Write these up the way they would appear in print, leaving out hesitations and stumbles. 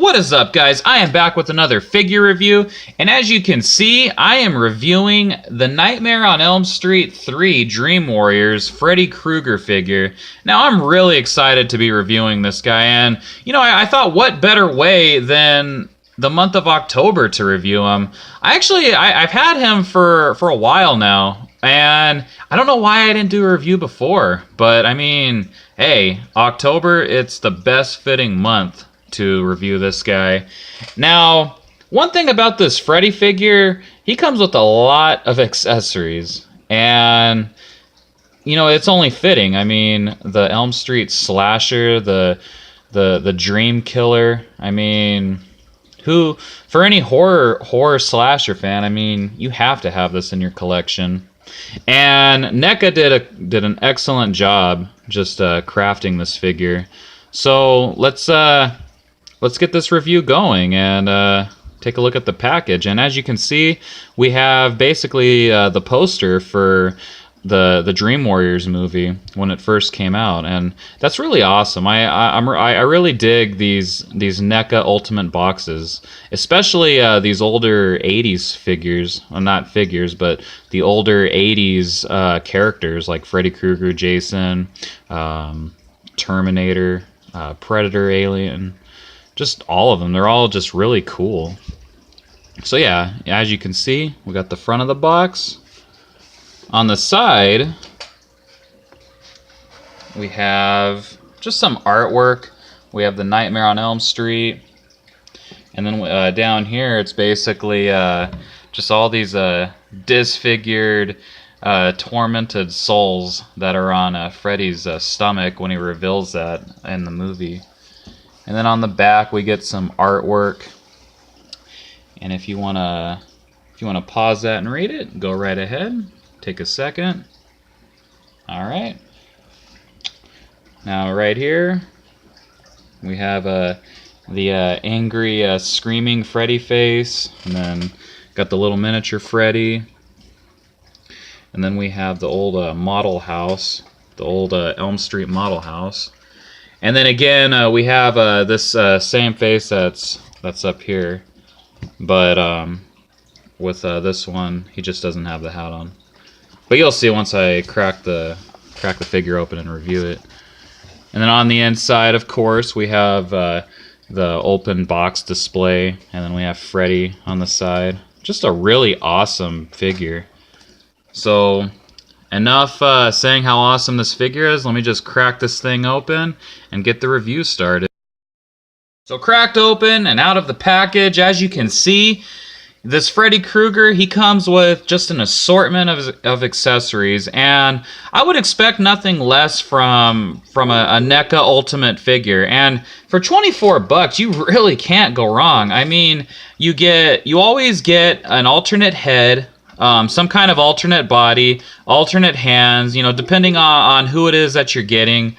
What is up, guys? I am back with another figure review, and as you can see, I am reviewing the Nightmare on Elm Street 3 Dream Warriors Freddy Krueger figure. Now, I'm really excited to be reviewing this guy, and, you know, I thought what better way than the month of October to review him. I've had him for a while now, and I don't know why I didn't do a review before, but I mean, hey, October, it's the best fitting month to review this guy. Now, one thing about this Freddy figure, he comes with a lot of accessories, and you know, it's only fitting. I mean, the Elm Street slasher, the Dream Killer. I mean, who, for any horror slasher fan, I mean, you have to have this in your collection. And Neca did an excellent job just crafting this figure. So let's get this review going and take a look at the package. And as you can see, we have basically the poster for the Dream Warriors movie when it first came out, and that's really awesome. I really dig these NECA Ultimate boxes, especially these older '80s figures. Well, not figures, but the older '80s characters like Freddy Krueger, Jason, Terminator, Predator, Alien. Just all of them. They're all just really cool. So yeah, as you can see, we got the front of the box. On the side, we have just some artwork. We have the Nightmare on Elm Street. And then down here, it's basically just all these disfigured, tormented souls that are on Freddy's stomach when he reveals that in the movie. And then on the back, we get some artwork. And if you wanna pause that and read it, go right ahead. Take a second. All right. Now right here, we have the angry, screaming Freddy face, and then got the little miniature Freddy. And then we have the old model house, the old Elm Street model house. And then again, we have this same face that's up here, but with this one, he just doesn't have the hat on. But you'll see once I crack the figure open and review it. And then on the inside, of course, we have the open box display, and then we have Freddy on the side. Just a really awesome figure. So enough saying how awesome this figure is. Let me just crack this thing open and get the review started. So cracked open and out of the package, as you can see, this Freddy Krueger, he comes with just an assortment of accessories, and I would expect nothing less from a NECA Ultimate figure. And for 24 bucks, you really can't go wrong. I mean, you always get an alternate head, some kind of alternate body, alternate hands, you know, depending on who it is that you're getting.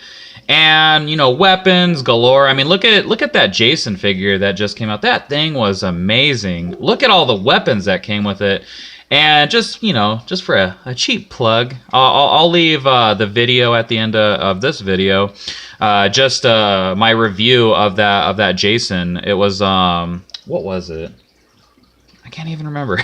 And, you know, weapons galore. I mean, look at that Jason figure that just came out. That thing was amazing. Look at all the weapons that came with it. And just, you know, just for a cheap plug, I'll leave the video at the end of this video. Just my review of that Jason. It was what was it? I can't even remember.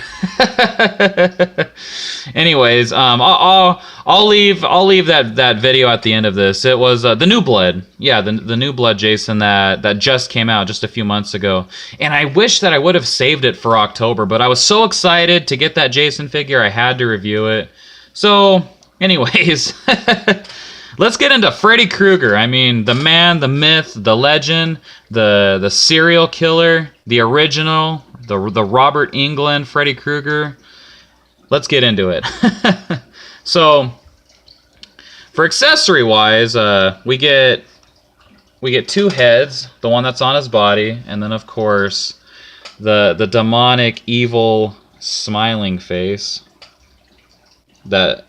Anyways, I'll leave that video at the end of this. It was the New Blood, yeah, the New Blood Jason that just came out just a few months ago, and I wish that I would have saved it for October, but I was so excited to get that Jason figure, I had to review it. So, anyways, let's get into Freddy Krueger. I mean, the man, the myth, the legend, the serial killer, the original. The Robert Englund Freddy Krueger. Let's get into it. So, for accessory wise, we get two heads, the one that's on his body, and then of course the demonic evil smiling face. That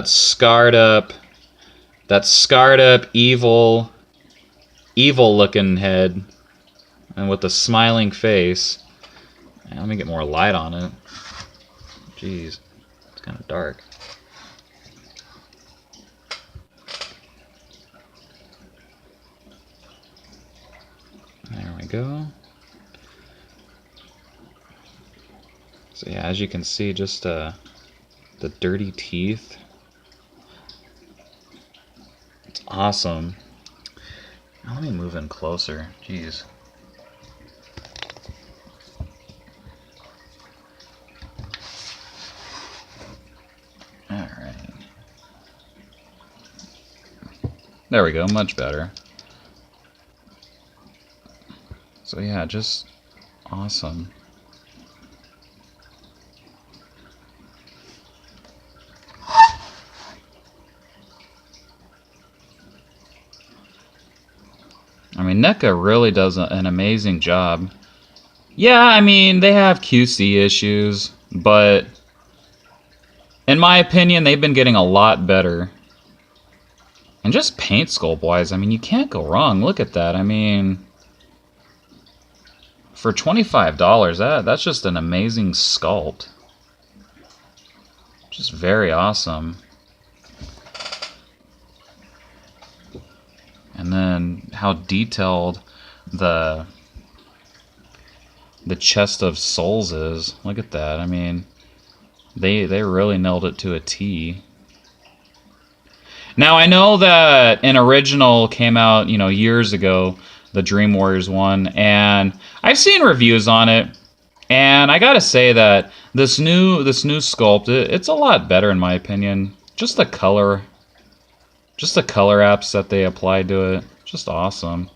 scarred up evil looking head, and with the smiling face. Let me get more light on it. Jeez, it's kind of dark. There we go. So yeah, as you can see, just the dirty teeth. It's awesome. Now let me move in closer. Jeez. Alright. There we go, much better. So yeah, just awesome. I mean, Neca really does an amazing job. Yeah, I mean, they have QC issues, but in my opinion, they've been getting a lot better. And just paint sculpt-wise, I mean, you can't go wrong. Look at that. I mean, for $25, that's just an amazing sculpt. Just very awesome. And then how detailed the chest of souls is. Look at that. I mean, they really nailed it to a T. Now I know that an original came out, you know, years ago, the Dream Warriors one, and I've seen reviews on it, and I gotta say that this new sculpt, it's a lot better in my opinion. Just the color apps that they applied to it, just awesome.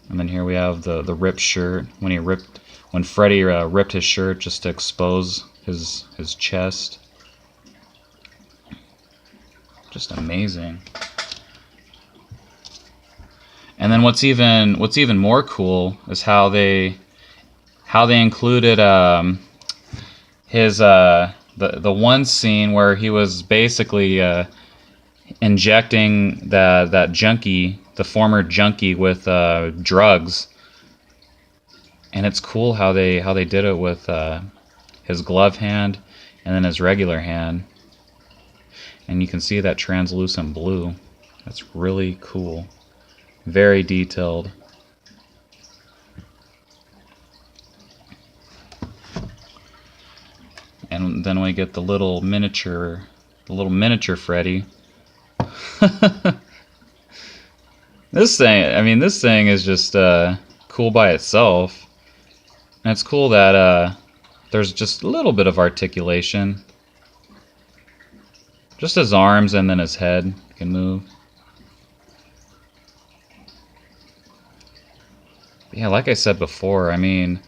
And then here we have the ripped shirt when Freddy ripped his shirt just to expose his chest. Just amazing. And then what's even more cool is how they included his the one scene where he was basically injecting that junkie, the former junkie, with drugs. And it's cool how they did it with his glove hand and then his regular hand. And you can see that translucent blue. That's really cool. Very detailed. And then we get the little miniature Freddy. This thing is just cool by itself. And it's cool that there's just a little bit of articulation. Just his arms and then his head can move. Yeah, like I said before, I mean,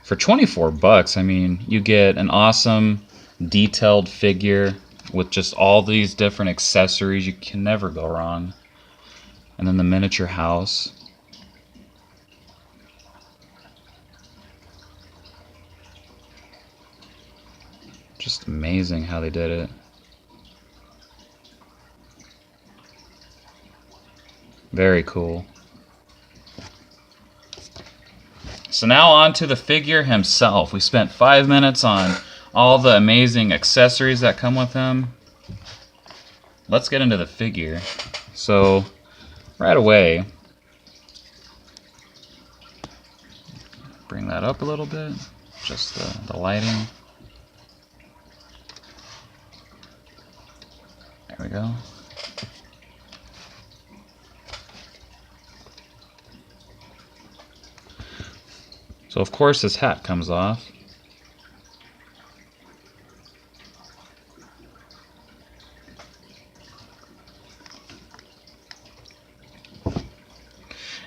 for $24, I mean, you get an awesome detailed figure with just all these different accessories. You can never go wrong. And then the miniature house. Just amazing how they did it. Very cool. So now on to the figure himself. We spent 5 minutes on all the amazing accessories that come with him. Let's get into the figure. So right away, bring that up a little bit, just the lighting. There we go. So of course his hat comes off.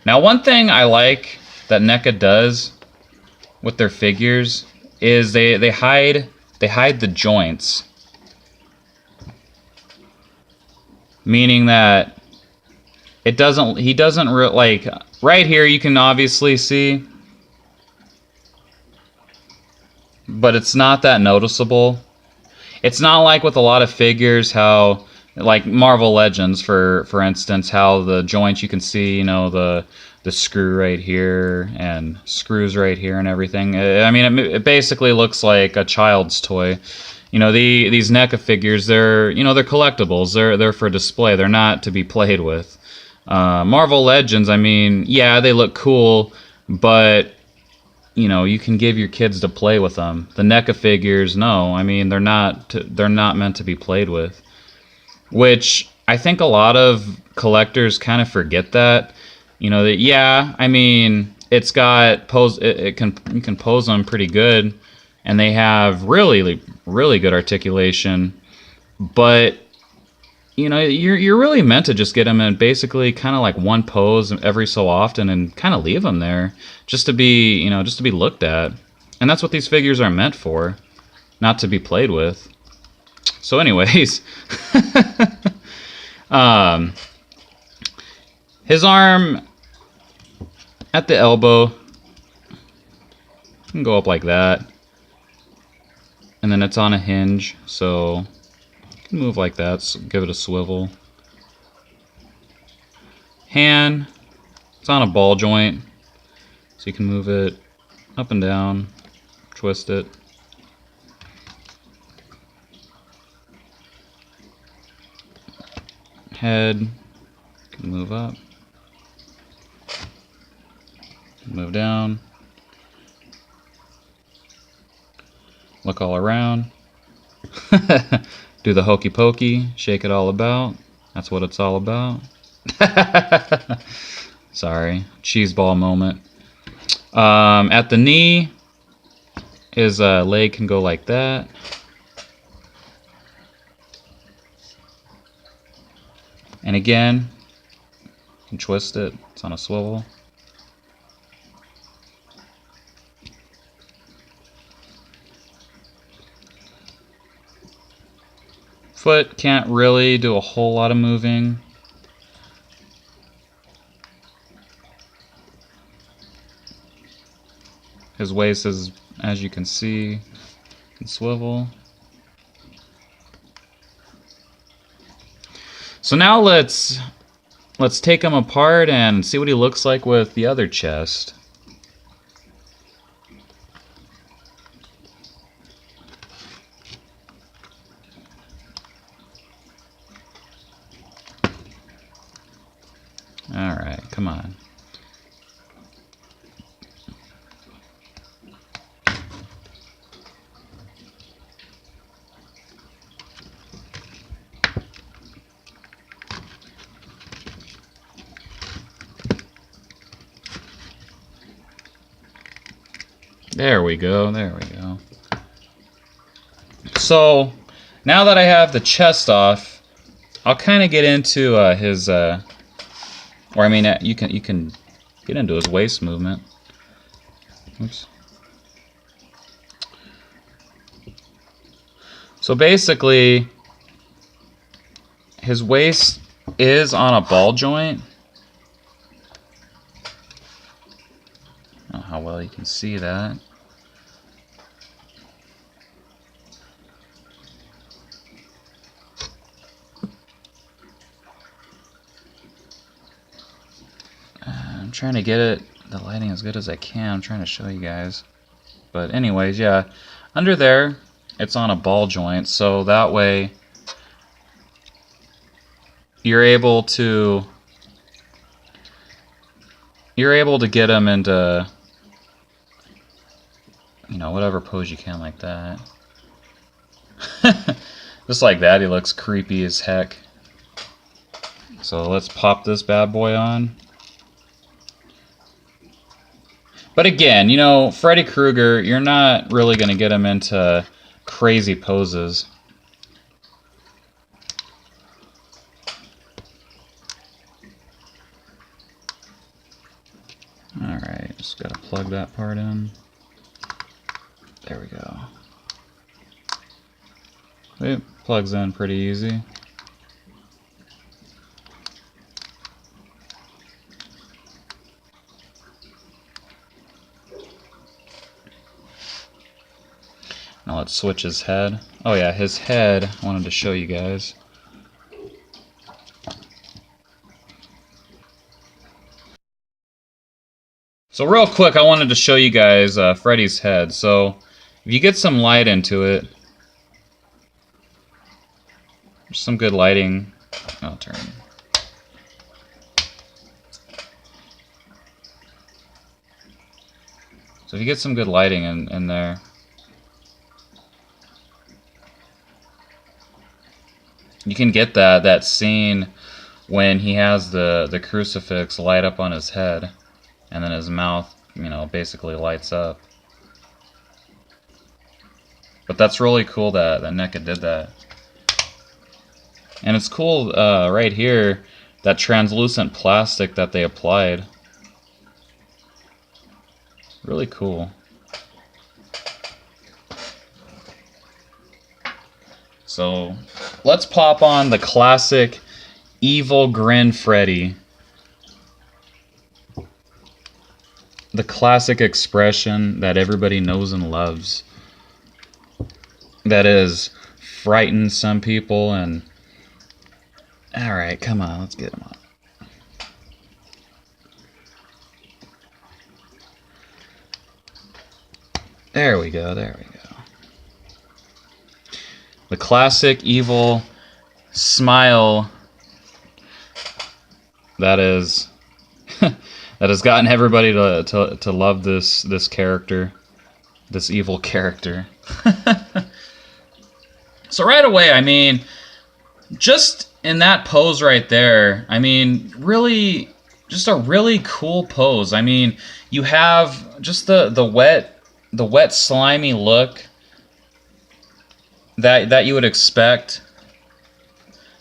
Now one thing I like that Neca does with their figures is they hide the joints. Meaning that he doesn't like right here you can obviously see, but it's not that noticeable. It's not like with a lot of figures how, like Marvel Legends for instance, how the joints you can see, you know, the screw right here and screws right here and everything. I mean, it basically looks like a child's toy. You know, these NECA figures, they're collectibles. They're for display. They're not to be played with. Marvel Legends, I mean, yeah, they look cool, but you know, you can give your kids to play with them. The NECA figures, no. I mean, they're not meant to be played with. Which I think a lot of collectors kind of forget that. You know, that yeah, I mean, it's got pose it can you can pose them pretty good and they have really good articulation. But you know, you're really meant to just get them in basically kind of like one pose every so often and kind of leave them there just to be, you know, just to be looked at. And that's what these figures are meant for, not to be played with. So anyways, his arm at the elbow can go up like that. And then it's on a hinge, so move like that, so give it a swivel. Hand, it's on a ball joint, so you can move it up and down, twist it. Head, can move up, move down, look all around. Do the hokey pokey, shake it all about. That's what it's all about. Sorry, cheese ball moment. At the knee, his leg can go like that. And again, you can twist it. It's on a swivel. Foot can't really do a whole lot of moving. His waist is, as you can see, can swivel. So now let's take him apart and see what he looks like with the other chest. Alright, come on. There we go, there we go. So, now that I have the chest off, I'll kind of get into his, or I mean, you can get into his waist movement. Oops. So basically, his waist is on a ball joint. I don't know how well you can see that. I'm trying to get it, the lighting as good as I can. I'm trying to show you guys. But anyways, yeah, under there, it's on a ball joint, so that way you're able to get them into, you know, whatever pose you can like that. Just like that, he looks creepy as heck. So let's pop this bad boy on. But again, you know, Freddy Krueger, you're not really going to get him into crazy poses. Alright, just got to plug that part in. There we go. It plugs in pretty easy. Now let's switch his head. Oh yeah, his head, I wanted to show you guys. So real quick, I wanted to show you guys Freddy's head. So if you get some light into it, there's some good lighting. I'll turn. So if you get some good lighting in there, you can get that scene when he has the crucifix light up on his head, and then his mouth, you know, basically lights up. But that's really cool that Neca did that. And it's cool right here, that translucent plastic that they applied. Really cool. So let's pop on the classic evil grin Freddy. The classic expression that everybody knows and loves. That is frightened some people and... Alright, come on, let's get him on. There we go, there we go. The classic evil smile that is that has gotten everybody to love this character, this evil character. So right away, I mean, just in that pose right there, I mean, really, just a really cool pose. I mean, you have just the wet slimy look that you would expect.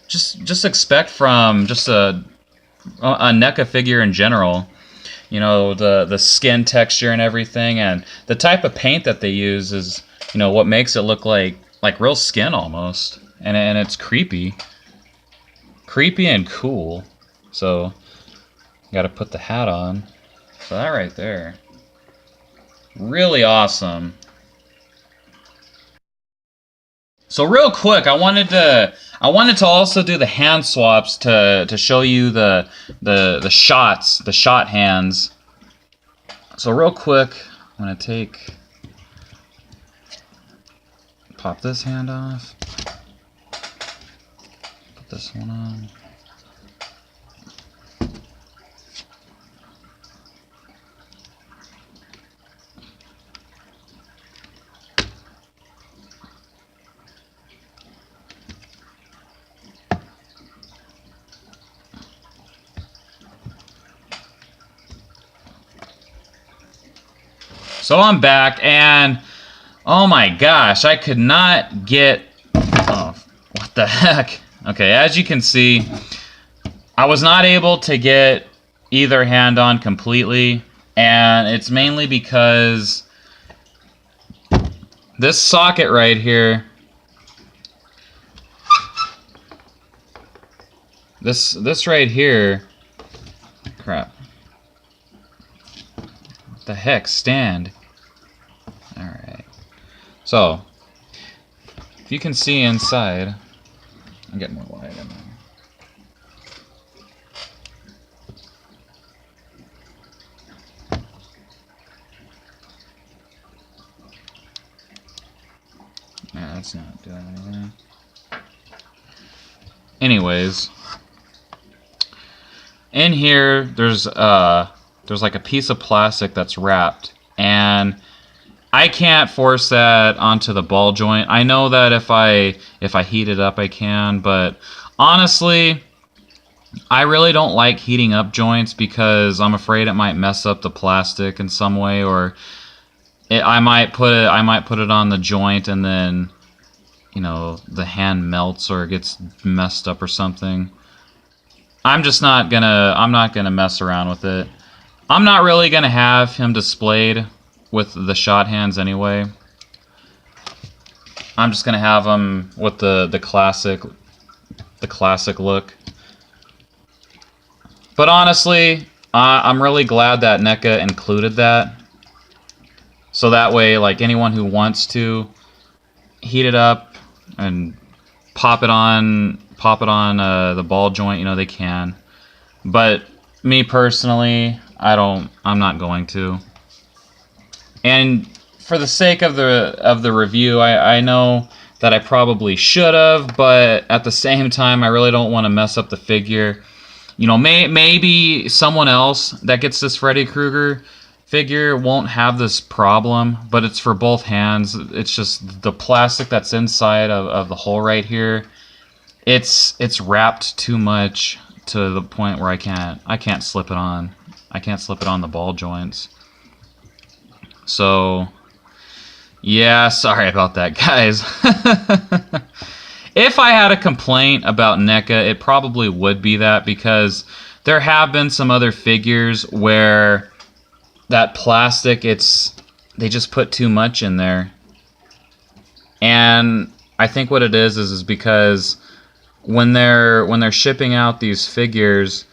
Just expect from just a Neca figure in general. You know, the skin texture and everything, and the type of paint that they use is, you know, what makes it look like real skin almost, and it's creepy and cool. So got to put the hat on. So that right there, really awesome. So real quick, I wanted to also do the hand swaps to show you the shot hands. So real quick, I'm gonna pop this hand off, put this one on. So I'm back, and oh my gosh, I could not get... Oh, what the heck? Okay, as you can see, I was not able to get either hand on completely, and it's mainly because this socket right here, this right here, crap. What the heck, stand? Alright. So, if you can see inside, I'll get more light in there. Yeah, that's not doing anything. Anyways, in here there's like a piece of plastic that's wrapped, and I can't force that onto the ball joint. I know that if I heat it up I can, but honestly, I really don't like heating up joints because I'm afraid it might mess up the plastic in some way, or I might put it on the joint and then, you know, the hand melts or it gets messed up or something. I'm not gonna mess around with it. I'm not really gonna have him displayed with the shot hands anyway. I'm just gonna have him with the classic look. But honestly, I'm really glad that Neca included that. So that way, like, anyone who wants to heat it up and pop it on the ball joint, you know, they can. But me personally, I'm not going to. And for the sake of the review, I know that I probably should have, but at the same time, I really don't want to mess up the figure. You know, maybe someone else that gets this Freddy Krueger figure won't have this problem, but it's for both hands. It's just the plastic that's inside of the hole right here. It's wrapped too much to the point where I can't slip it on. I can't slip it on the ball joints. So yeah, sorry about that, guys. If I had a complaint about NECA, it probably would be that, because there have been some other figures where that plastic, they just put too much in there. And I think what it is because when they're shipping out these figures,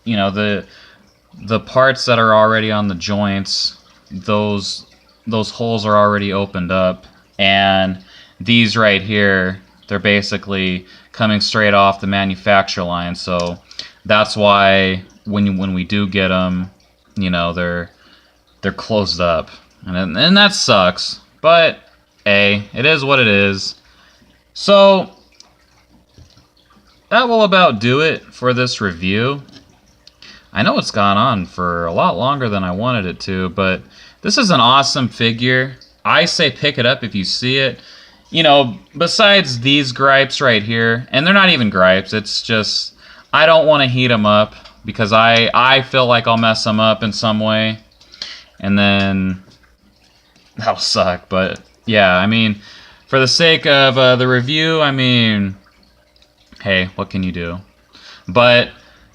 you know, the parts that are already on the joints, those holes are already opened up, and these right here, they're basically coming straight off the manufacturer line. So that's why when we do get them, you know, they're closed up, and that sucks. But hey, it is what it is. So that will about do it for this review. I know it's gone on for a lot longer than I wanted it to, but this is an awesome figure. I say pick it up if you see it. You know, besides these gripes right here, and they're not even gripes, it's just I don't want to heat them up because I feel like I'll mess them up in some way, and then that'll suck. But yeah, I mean, for the sake of the review, I mean, hey, what can you do? But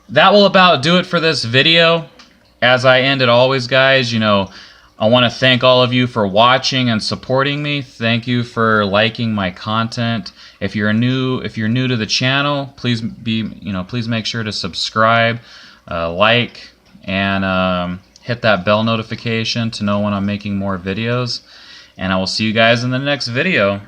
that will about do it for this video. As I end it always, guys, you know, I want to thank all of you for watching and supporting me. Thank you for liking my content. If you're new to the channel, please make sure to subscribe, like, and hit that bell notification to know when I'm making more videos. And I will see you guys in the next video.